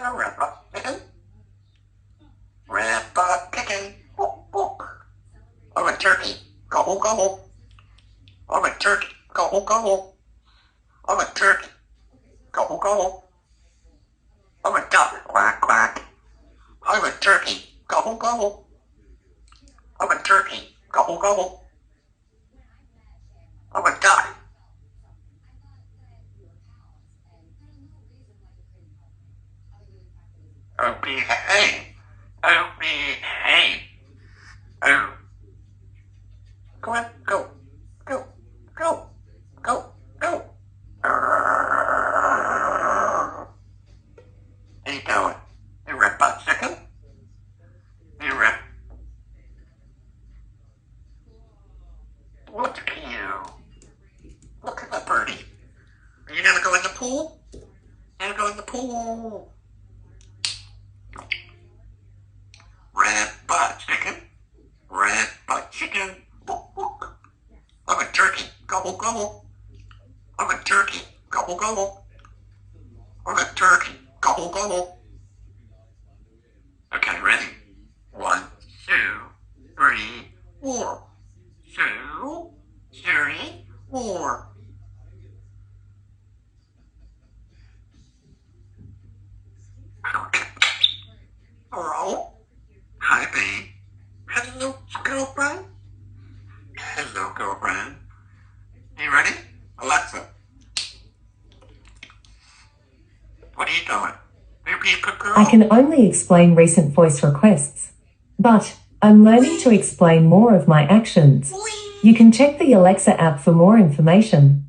a red chicken. Red chicken. I'm a turkey. Gobble gobble. I'm a turkey. Gobble gobble. I'm a turkey. Gobble gobble. I'm a duck. Quack quack. I'm a turkey. Gobble gobble. I'm a turkey. Gobble gobble. I'm a duck. Oh, behave. Oh, behave. Oh. Go on, go. Go. Go. Go. Go. How you doing? You red butt chicken? You red. Look at you. Look at the birdie. Are you gonna go in the pool? You gonna go in the pool? Red butt chicken. Red butt chicken. I'm a turkey. Gobble gobble. I'm a turkey. Gobble gobble. I'm a turkey. Gobble gobble. Okay, ready? 1, 2, 3, 4. 2, 3, 4. Okay. Hello? Hi, babe. Hello, girlfriend. Hello, girlfriend. You ready? Alexa. What are you doing? Maybe a good girl? I can only explain recent voice requests, but I'm learning to explain more of my actions. You can check the Alexa app for more information.